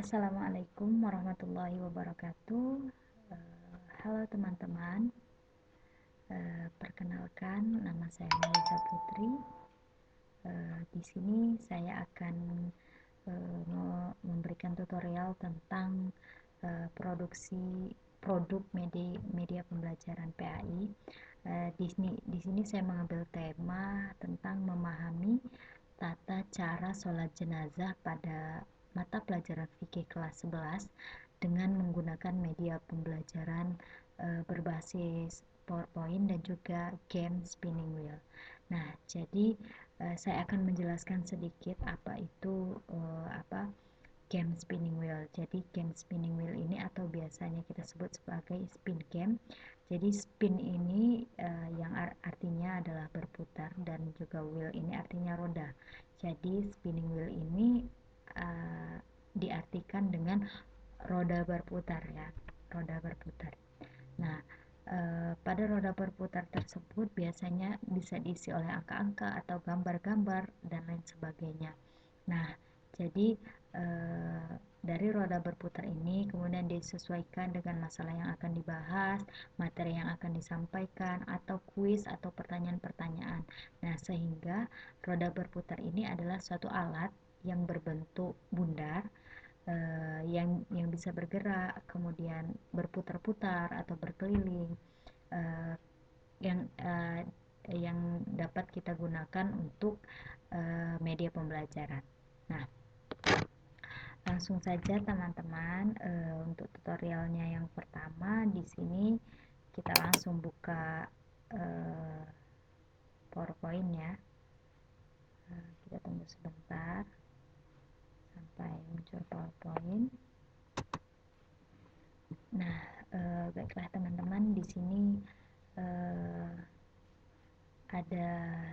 Assalamualaikum warahmatullahi wabarakatuh. Halo teman-teman. Perkenalkan, nama saya Melisa Putri. Di sini saya akan memberikan tutorial tentang produk media pembelajaran PAI. Di sini saya mengambil tema tentang memahami tata cara sholat jenazah pada mata pelajaran fikih kelas 11 dengan menggunakan media pembelajaran berbasis PowerPoint dan juga game spinning wheel. Nah, jadi saya akan menjelaskan sedikit apa itu game spinning wheel. Jadi game spinning wheel ini atau biasanya kita sebut sebagai spin game. Jadi spin ini yang artinya adalah berputar dan juga wheel ini artinya roda. Jadi spinning wheel ini diartikan dengan roda berputar ya, roda berputar. Nah, pada roda berputar tersebut biasanya bisa diisi oleh angka-angka atau gambar-gambar dan lain sebagainya. Nah, jadi dari roda berputar ini kemudian disesuaikan dengan masalah yang akan dibahas, materi yang akan disampaikan, atau kuis atau pertanyaan-pertanyaan. Nah, sehingga roda berputar ini adalah suatu alat yang berbentuk bundar, yang bisa bergerak, kemudian berputar-putar atau berkeliling, yang dapat kita gunakan untuk media pembelajaran. Nah, langsung saja teman-teman, untuk tutorialnya yang pertama di sini kita langsung buka PowerPoint ya. Kita tunggu sebentar sampai muncul PowerPoint. Nah, baiklah teman-teman, di sini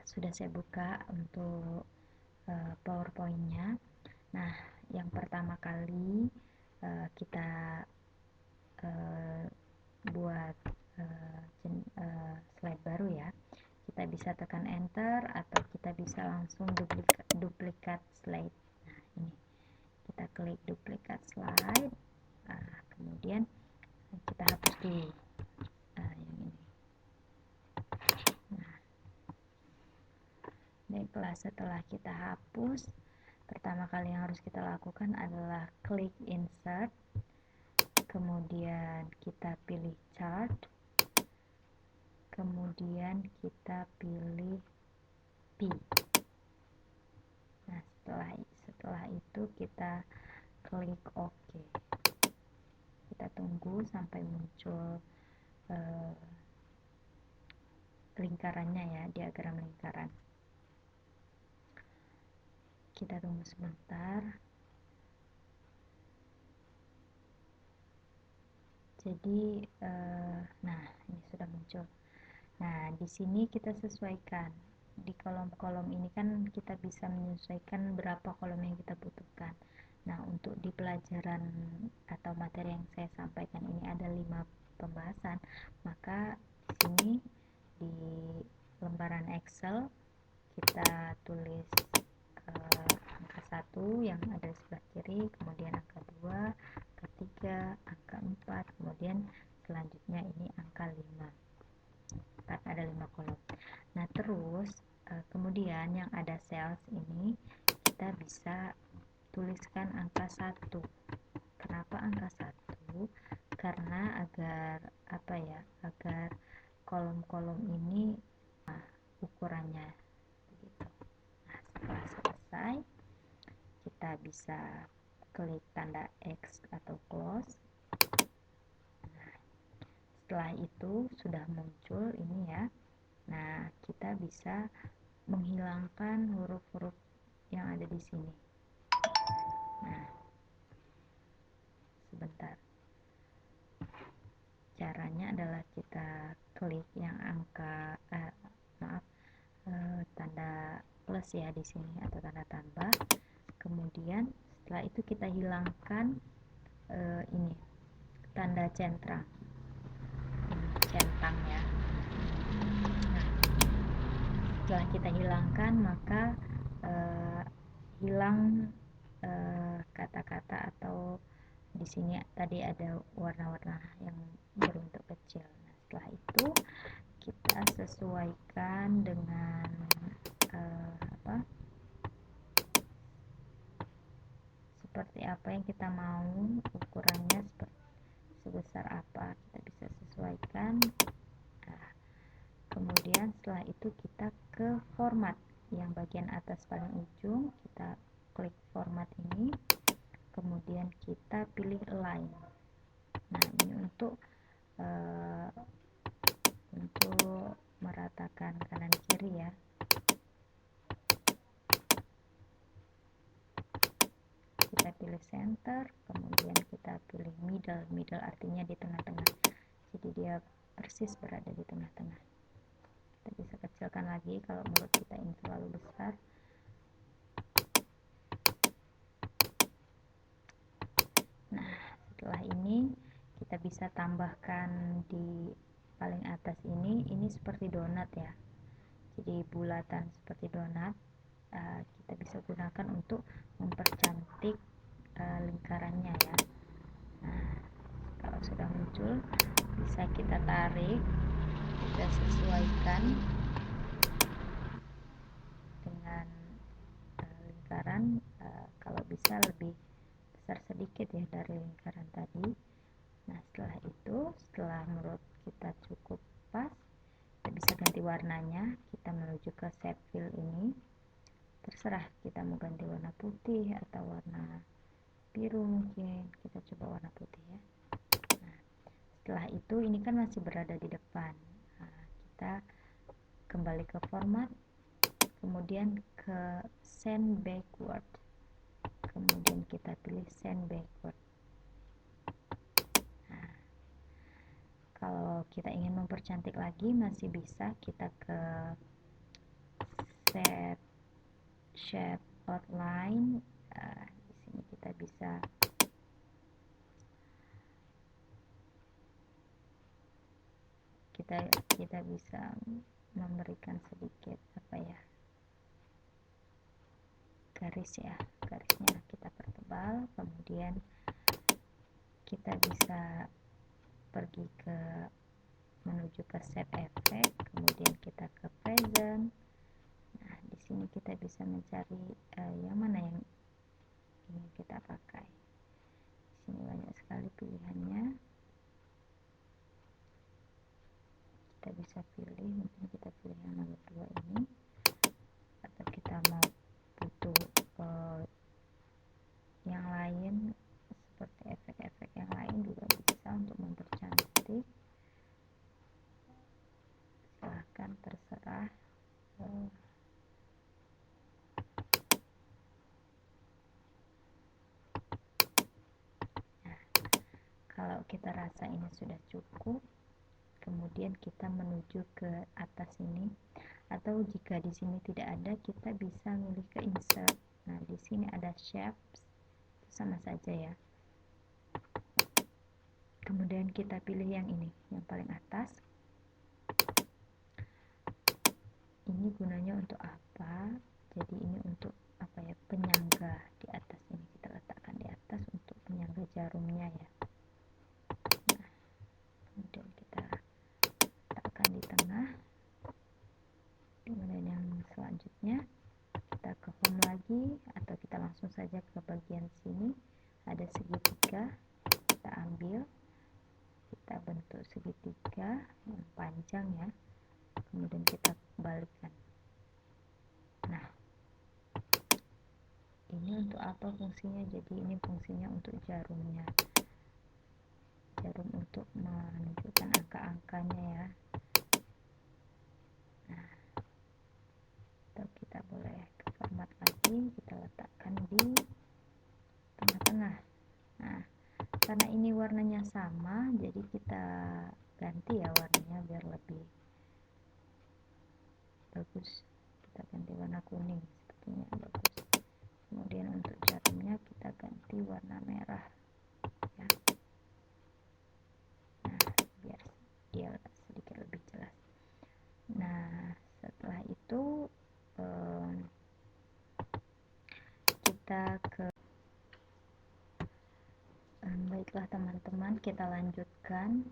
sudah saya buka untuk PowerPoint-nya. Nah, yang pertama kali kita buat slide baru ya. Kita bisa tekan enter atau kita bisa langsung duplikat slide. Nah, ini kita klik duplikat slide. Kemudian kita hapus dulu yang ini. Nah, baiklah, setelah kita hapus, pertama kali yang harus kita lakukan adalah klik insert, kemudian kita pilih chart, kemudian kita pilih P. Nah, setelah itu kita klik OK. Kita tunggu sampai muncul lingkarannya ya, diagram lingkaran. Kita tunggu sebentar. Jadi nah, ini sudah muncul. Nah, di sini kita sesuaikan. Di kolom-kolom ini kan kita bisa menyesuaikan berapa kolom yang kita butuhkan. Nah, untuk di pelajaran atau materi yang saya sampaikan ini ada 5 pembahasan, maka di sini di lembaran Excel kita tulis angka 1 yang ada di sebelah kiri, kemudian angka 2, angka 3, angka 4, kemudian selanjutnya ini angka 5. Kan ada 5 kolom. Nah, terus kemudian yang ada sales ini kita bisa tuliskan angka 1. Kenapa angka 1? Karena agar kolom-kolom ini ukurannya begitu. Nah, setelah selesai kita bisa klik tanda X atau close. Nah, setelah itu sudah muncul ini ya. Nah, kita bisa menghilangkan huruf-huruf yang ada di sini. Nah, sebentar. Caranya adalah kita klik yang angka tanda plus ya di sini atau tanda tambah. Kemudian setelah itu kita hilangkan ini tanda centang ya. Nah, setelah kita hilangkan maka hilang kata-kata atau di sini tadi ada warna-warna yang berbentuk kecil. Nah, setelah itu kita sesuaikan dengan seperti apa yang kita mau, ukurannya sebesar apa kita bisa sesuaikan. Nah, kemudian setelah itu kita ke format yang bagian atas paling ujung, kita klik format ini, kemudian kita pilih align. Nah, ini untuk meratakan kanan kiri ya. Kita pilih center, kemudian kita pilih middle artinya di tengah-tengah, jadi dia persis berada di tengah-tengah. Kita bisa kecilkan lagi kalau menurut kita ini terlalu besar. Nah, setelah ini kita bisa tambahkan di paling atas ini seperti donat ya, jadi bulatan seperti donat. Kita bisa gunakan untuk mempercantik lingkarannya ya. Nah, kalau sudah muncul bisa kita tarik, kita sesuaikan dengan lingkaran, kalau bisa lebih besar sedikit ya dari lingkaran tadi. Nah, setelah menurut kita cukup pas, kita bisa ganti warnanya. Kita menuju ke shape fill ini, terserah kita mau ganti warna putih atau warna biru, mungkin kita coba warna putih ya. Nah, setelah itu ini kan masih berada di depan. Nah, kita kembali ke format, kemudian ke send backward, kemudian kita pilih send backward. Nah, kalau kita ingin mempercantik lagi masih bisa kita ke set shape outline. Di sini kita bisa memberikan sedikit garis ya, garisnya kita pertebal, kemudian kita bisa pergi menuju ke shape effect, kemudian kita ke present. Nah, di sini kita bisa mencari yang mana yang ingin kita pakai. Di sini banyak sekali pilihannya. Kita bisa pilih, mungkin kita pilih yang nomor 2 ini, atau kita mau butuh yang lain seperti efek-efek yang lain juga bisa untuk mempercantik. Silahkan, terserah. Nah, kalau kita rasa ini sudah cukup, kemudian kita menuju ke atas ini, atau jika di sini tidak ada, kita bisa milih ke insert. Nah, di sini ada shapes, sama saja ya. Kemudian kita pilih yang ini, yang paling atas. Ini gunanya untuk apa? Jadi ini untuk penyangga di atas ini, kita letakkan di atas untuk penyangga jarumnya ya. Nah, kemudian kita letakkan di tengah. Kemudian yang selanjutnya kita ke home lagi, atau kita langsung saja ke bagian sini, ada segitiga, kita ambil, kita bentuk segitiga yang panjang ya, kemudian kita balikkan. Nah, ini untuk apa fungsinya? Jadi ini fungsinya untuk jarumnya, jarum untuk menunjukkan angka-angkanya ya. Nah, atau kita boleh ke format lagi, kita letakkan di tengah-tengah. Nah, karena ini warnanya sama, jadi kita ganti ya warnanya biar lebih bagus. Kita ganti warna kuning, sepertinya bagus. Kemudian untuk jarumnya kita ganti warna merah ya. Nah, biar dia sedikit lebih jelas. Nah, setelah itu kita ke Baiklah teman-teman, kita lanjutkan.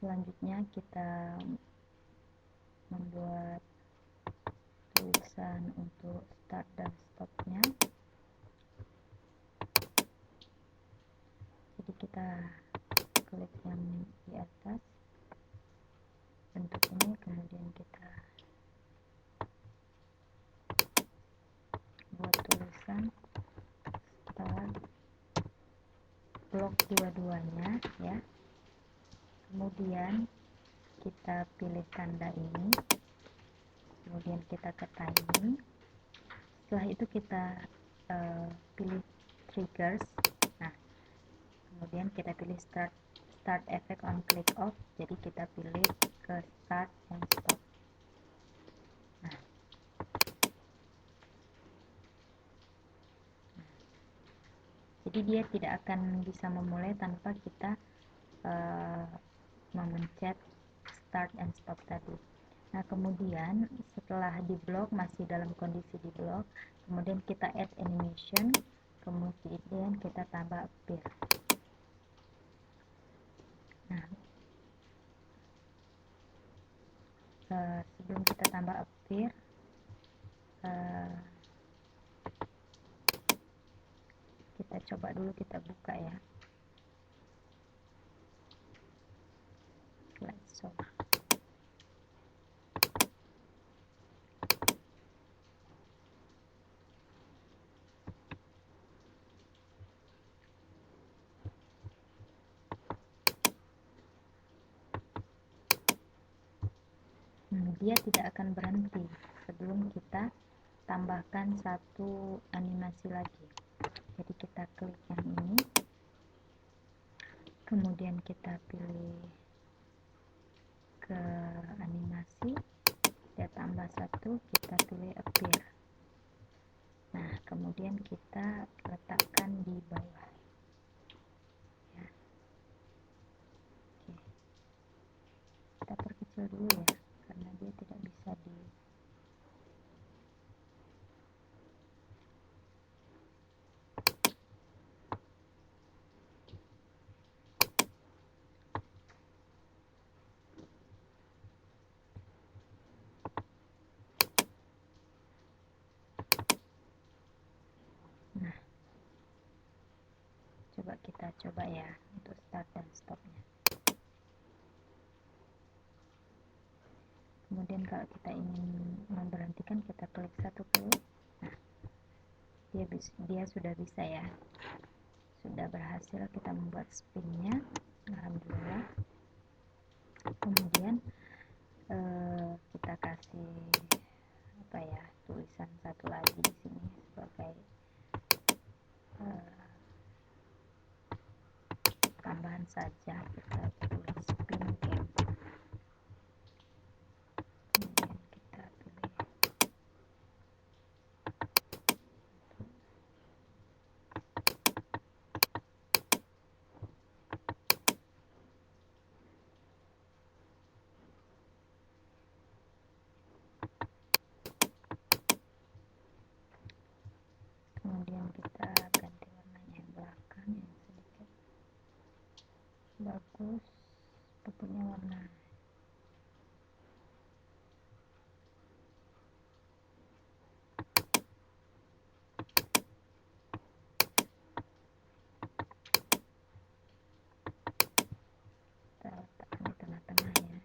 Selanjutnya kita membuat tulisan untuk start dan stopnya. Jadi kita klik yang di atas bentuk ini, kemudian kita buat tulisan start blok dua-duanya ya. Kemudian kita pilih tanda ini, kemudian kita ke timing. Setelah itu kita pilih triggers. Nah, kemudian kita pilih start effect on click off. Jadi kita pilih ke start and stop. Nah, jadi dia tidak akan bisa memulai tanpa kita memencet start and stop tadi. Nah, kemudian setelah di blok, masih dalam kondisi di blok, kemudian kita add animation, kemudian kita tambah appear. Nah, sebelum kita tambah appear, kita coba dulu, kita buka ya slideshow. Dia tidak akan berhenti sebelum kita tambahkan satu animasi lagi. Jadi kita klik yang ini, kemudian kita pilih ke animasi, kita tambah satu, kita pilih appear. Nah, kemudian kita letakkan di bawah ya. Oke, kita perkecil dulu ya, karena dia tidak bisa di Nah, kita coba ya untuk start dan stopnya. Kemudian kalau kita ingin memberhentikan, kita klik satu klik. Nah, dia sudah bisa ya, sudah berhasil kita membuat spinnya, alhamdulillah. Kemudian kita kasih apa ya, tulisan satu lagi di sini sebagai tambahan saja. Kita tulis spin game, kemudian kita pilih kemudian kita ganti warnanya yang belakang yang sedikit bagus, pokoknya warna kita letakkan di tengah-tengah ya.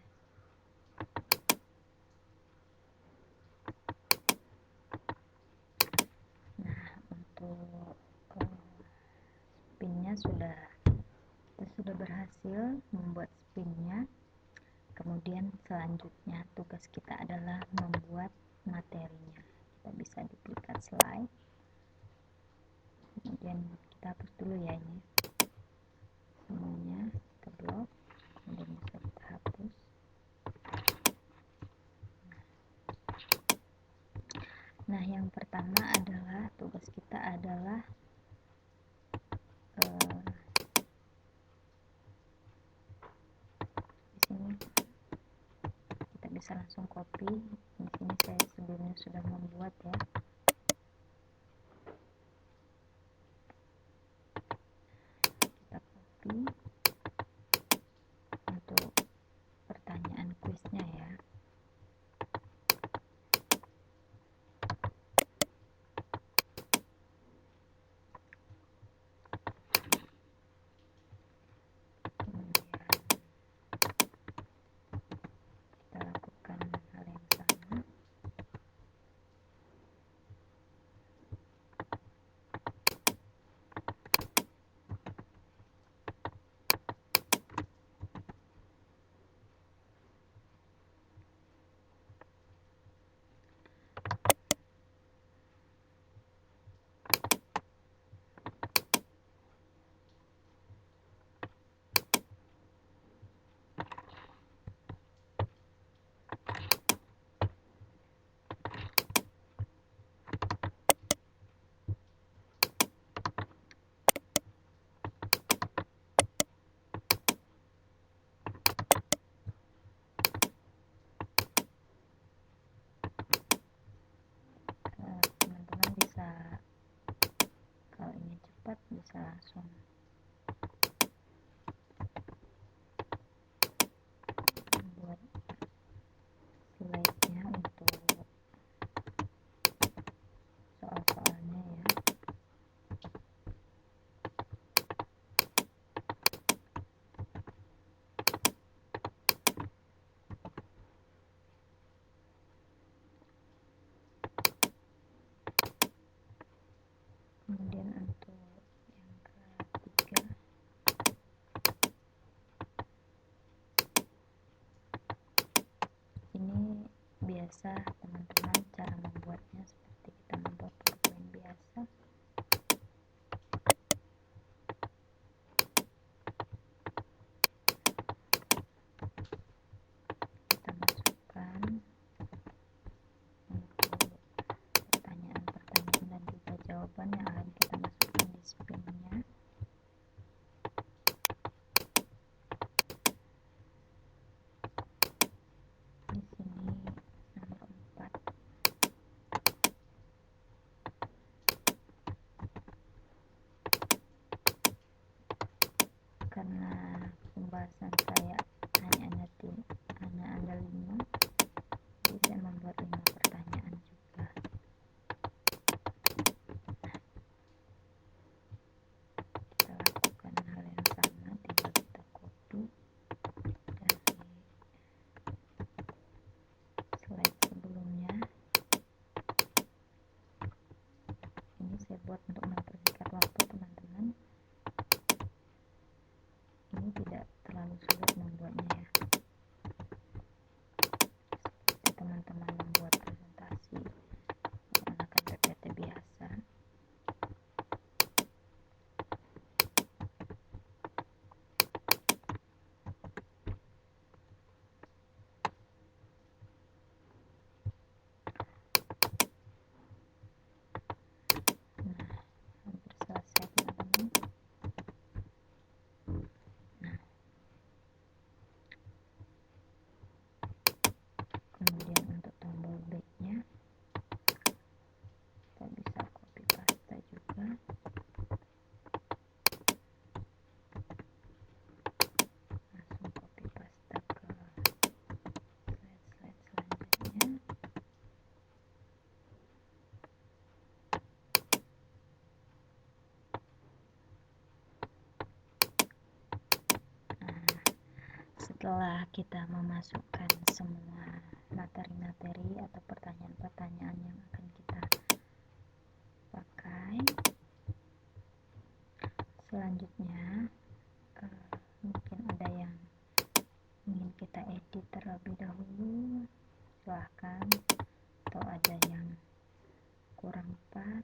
Nah, untuk spinnya sudah berhasil membuat spinnya. Kemudian selanjutnya tugas kita adalah membuat materinya. Kita bisa duplikat slide, kemudian kita hapus dulu ya ini semuanya, kita blok, kemudian bisa kita hapus. Nah, yang pertama adalah tugas kita adalah di sini kita bisa langsung copy. Di sini saya sebelumnya sudah membuat ya. langsung buat slide-nya untuk soal-soalnya ya. Kemudian untuk yang ketiga, ini biasa teman-teman cara membuatnya seperti kita membuat PowerPoint biasa. Kita masukkan untuk pertanyaan-pertanyaan dan juga jawaban yang akan kita masukkan di spin-nya. Di sini nomor 4. Karena pembahasan saya hanya ada 5, jadi saya membuat 5 pertanyaan juga. Kita lakukan hal yang sama, tinggal kita copy dari slide sebelumnya. Ini saya buat untuk mempersingkat waktu teman-teman. Ini tidak terlalu sulit membuatnya ya, seperti teman-teman membuat presentasi menggunakan PPT biasa. Nah, hampir selesai teman-teman. Nah, kemudian untuk tombol back-nya kita bisa copy paste juga. Langsung copy paste ke slide-slide selanjutnya. Nah, setelah kita memasukkan semua materi-materi atau pertanyaan-pertanyaan yang akan kita pakai, selanjutnya mungkin ada yang ingin kita edit terlebih dahulu, silahkan. Atau ada yang kurang pas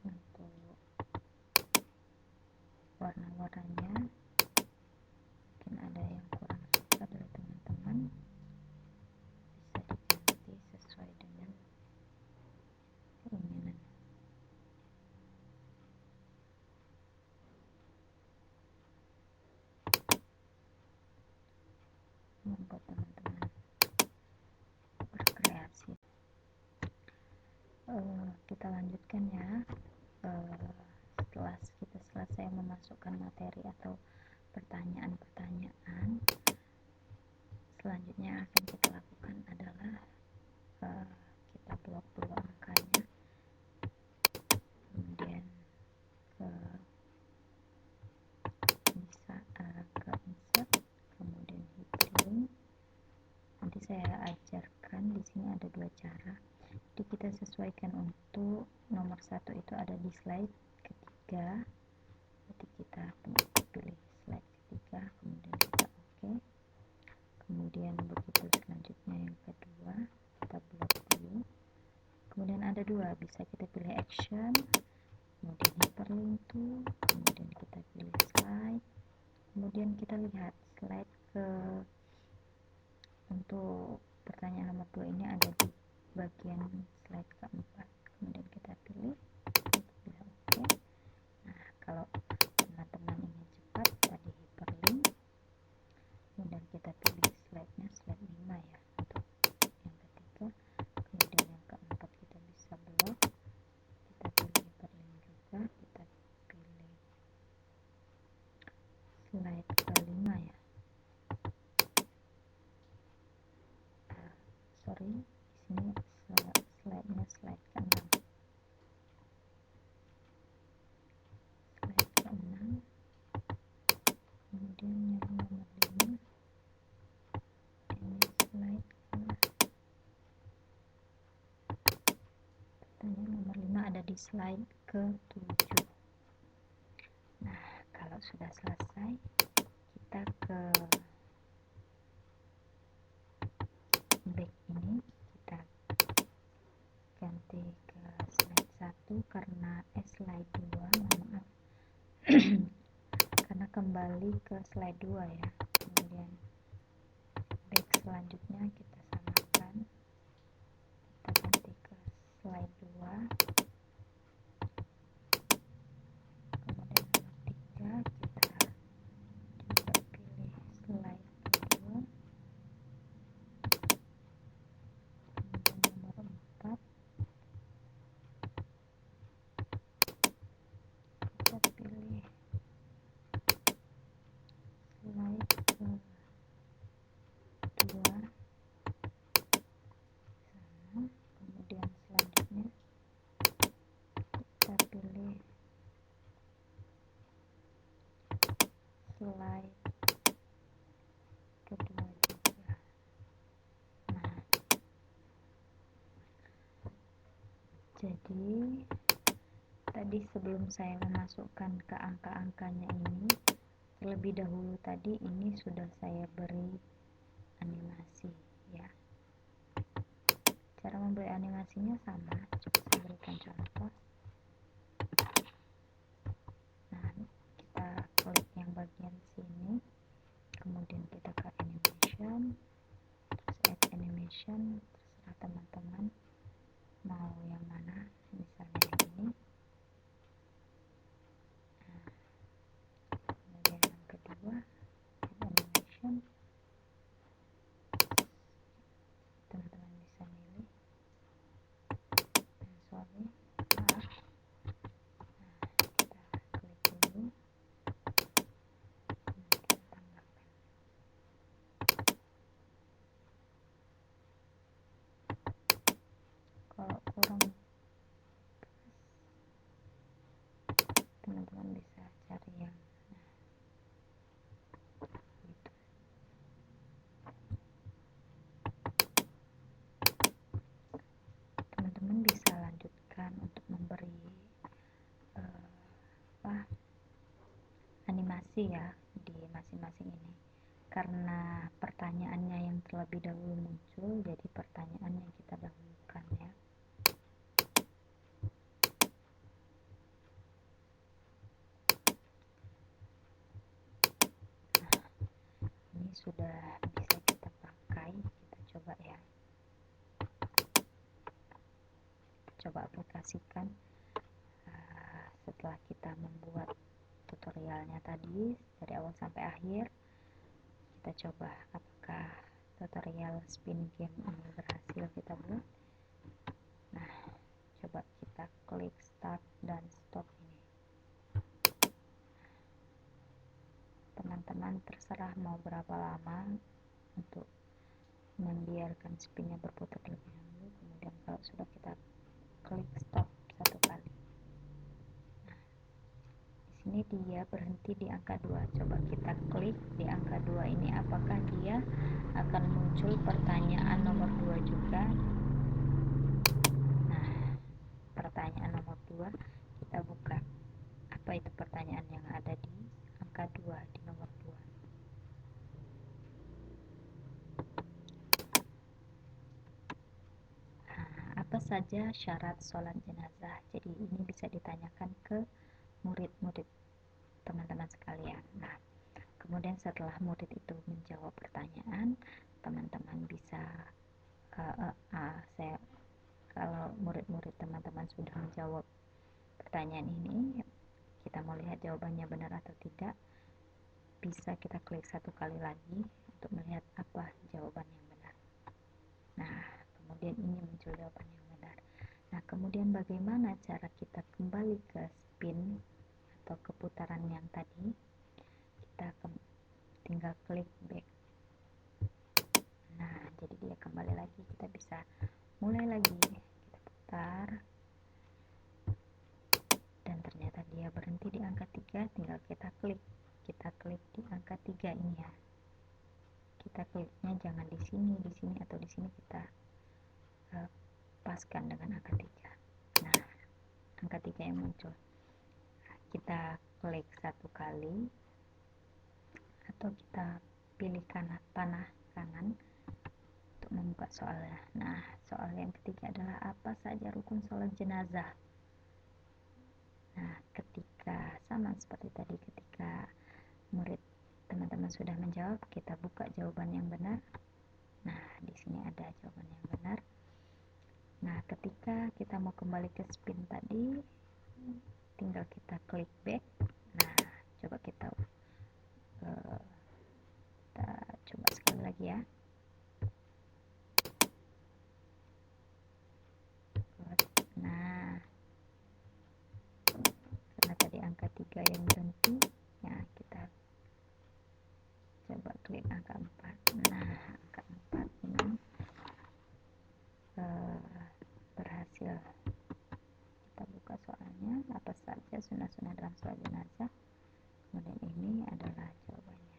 untuk warna-warnanya, mungkin ada yang kurang suka dari teman-teman, bisa diganti sesuai dengan keinginan. Membuat teman-teman berkreasi. Kita lanjutkan ya. Setelah kita selesai memasukkan materi atau pertanyaan-pertanyaan, selanjutnya akan kita lakukan adalah kita blok dulu angkanya, kemudian bisa ke insert, kemudian hyperlink. Nanti saya ajarkan di sini ada 2 cara. Jadi kita sesuaikan untuk nomor 1 itu ada di slide ketiga. Jadi kita pilih slide ketiga, kemudian kita oke. Kemudian begitu selanjutnya yang kedua, kita blok dulu. Kemudian ada 2, bisa kita pilih action, kemudian hyperlink to, kemudian kita pilih slide, kemudian kita lihat slide untuk pertanyaan nomor 2 ini ada di bagian slide keempat. Kemudian kita pilih oke. Nah, kalau teman-teman ingin cepat, tadi hyperlink, kemudian kita pilih slide-nya slide 5 ya untuk yang ketiga. Kemudian yang keempat kita bisa blok, kita pilih hyperlink juga, ini slide-nya slide ke-6. Slide ke-6, kemudian yang nomor 5 ini slide pertanyaan nomor 5 ada di slide ke-7. Nah, kalau sudah selesai, kita ke back ini, kita ganti ke slide 1 karena slide 2, mohon maaf. Karena kembali ke slide 2 ya. Kemudian back selanjutnya kita samakan, kita ganti ke slide 2, kemudian nomor 3 kita juga pilih slide 2, kemudian nomor 4 kita pilih slide ke 2 sana, kemudian selanjutnya kita pilih slide kedua juga. Nah, jadi tadi sebelum saya memasukkan ke angka-angkanya ini, terlebih dahulu tadi ini sudah saya beri animasi ya. Cara memberi animasinya sama, coba saya berikan contoh. Nah, kita klik yang bagian sini, kemudian kita ke animation, terus add animation, terserah teman-teman mau yang mana, misalnya yang ini. Nah, kemudian yang kedua add animation, teman-teman bisa milih. Sorry, maaf. Nah, kita klik dulu, kita tambahkan. Kalau kurang teman-teman bisa cari yang gitu. Teman-teman bisa lanjutkan untuk memberi animasi ya di masing-masing ini, karena pertanyaannya yang terlebih dahulu muncul, jadi pertanyaan yang kita dahulukan ya. Ini sudah bisa kita pakai, kita coba ya, coba aplikasikan setelah kita membuat tutorialnya tadi dari awal sampai akhir. Kita coba apakah tutorial spin game ini berhasil kita buat. Nah, coba kita klik start dan stop ini. Teman-teman terserah mau berapa lama untuk membiarkan spinnya berputar terlebih dahulu, kemudian kalau sudah kita klik stop satu kali. Nah, di sini dia berhenti di angka 2. Coba kita klik di angka 2 ini, apakah dia akan muncul pertanyaan nomor 2 juga. Nah, pertanyaan nomor 2 kita buka. Apa itu pertanyaan yang ada di angka 2, di nomor 2? Apa saja syarat sholat jenazah? Jadi ini bisa ditanyakan ke murid-murid teman-teman sekalian. Nah, kemudian setelah murid itu menjawab pertanyaan, teman-teman bisa kalau murid-murid teman-teman sudah menjawab pertanyaan ini, kita mau lihat jawabannya benar atau tidak, bisa kita klik satu kali lagi untuk melihat apa jawaban yang benar. Nah, kemudian ini muncul jawaban yang benar. Nah, kemudian bagaimana cara kita kembali ke spin atau keputaran yang tadi? Kita tinggal klik back. Nah, jadi dia kembali lagi, kita bisa mulai lagi, kita putar, dan ternyata dia berhenti di angka 3. Tinggal kita klik di angka 3 ini ya. Kita kliknya jangan di sini atau di sini, kita paskan dengan angka 3. Nah, angka 3 yang muncul, kita klik satu kali atau kita pilih panah kanan untuk membuka soalnya. Nah, soal yang ketiga adalah apa saja rukun sholat jenazah. Nah, ketika sama seperti tadi, ketika murid teman-teman sudah menjawab, kita buka jawaban yang benar. Nah, di sini ada jawaban yang benar. Nah, ketika kita mau kembali ke spin tadi, tinggal kita klik back. Nah, coba kita coba sekali lagi ya. Nah, karena tadi angka 3 yang berhenti, ya kita coba klik angka 4. Nah, angka 4 ini berhasil. Kita buka soalnya, apa saja sunah-sunah dalam sholat jenazah. Kemudian ini adalah jawabannya.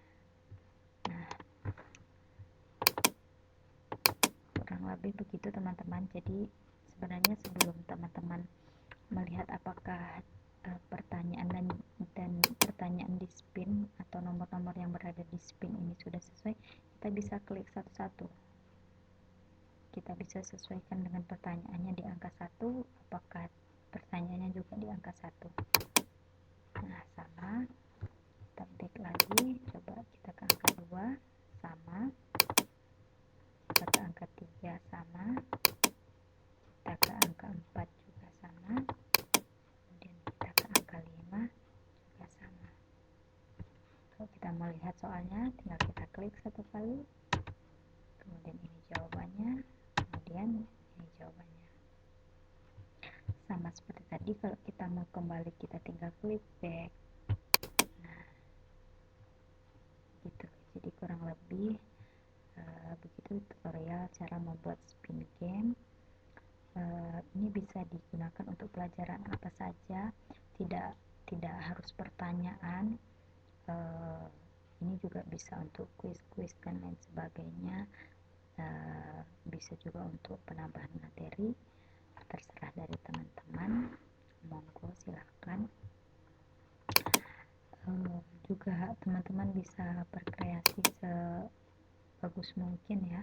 Nah, kurang lebih begitu teman-teman. Jadi sebenarnya sebelum teman-teman melihat apakah pertanyaan dan pertanyaan di spin atau nomor-nomor yang berada di spin ini sudah sesuai, kita bisa klik satu-satu. Kita bisa sesuaikan dengan pertanyaannya di angka 1, apakah pertanyaannya juga di angka 1. Nah, sama. Kita klik lagi, coba kita ke angka 2, sama. Kita ke angka 3, sama. Kita ke angka 4 juga sama. Kemudian kita ke angka 5 juga sama. Kalau kita melihat soalnya, tinggal kita klik satu kali, kemudian ini jawabannya, kemudian ini jawabannya. Sama seperti tadi, kalau kita mau kembali, kita tinggal klik back. Nah, gitu. Jadi kurang lebih begitu tutorial cara membuat spin game. Ini bisa digunakan untuk pelajaran apa saja, tidak harus pertanyaan. Ini juga bisa untuk kuis-kuis dan lain sebagainya. Bisa juga untuk penambahan materi, terserah dari teman-teman. Monggo silahkan. Juga teman-teman bisa berkreasi sebagus mungkin ya,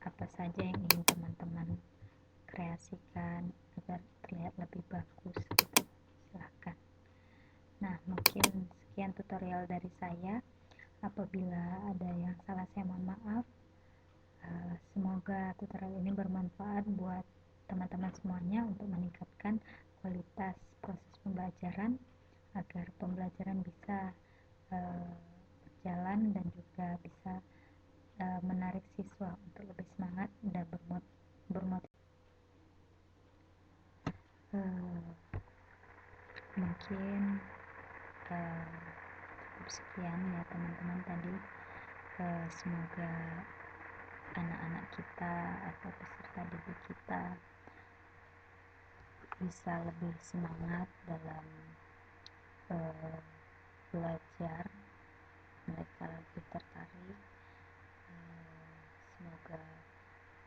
apa saja yang ingin teman-teman kreasikan agar terlihat lebih bagus gitu, silahkan. Nah, mungkin sekian tutorial dari saya. Apabila ada yang salah, saya mohon maaf. Semoga tutorial ini bermanfaat buat teman-teman semuanya untuk meningkatkan kualitas proses pembelajaran, agar pembelajaran bisa berjalan dan juga bisa menarik siswa untuk lebih semangat dan bermotivasi. Mungkin cukup sekian ya teman-teman tadi. Semoga anak-anak kita atau peserta didik kita bisa lebih semangat dalam belajar, mereka lebih tertarik. Semoga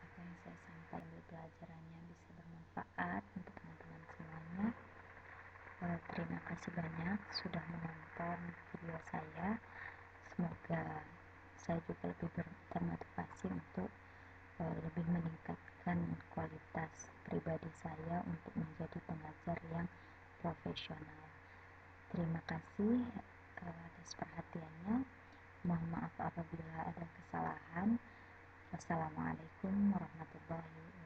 apa yang saya sampaikan di pelajarannya bisa bermanfaat untuk teman-teman semuanya. Terima kasih banyak sudah menonton video saya. Semoga saya juga lebih termotivasi untuk lebih meningkatkan kualitas pribadi saya untuk menjadi pengajar yang profesional. Terima kasih atas perhatiannya. Mohon maaf apabila ada kesalahan. Wassalamualaikum warahmatullahi wabarakatuh.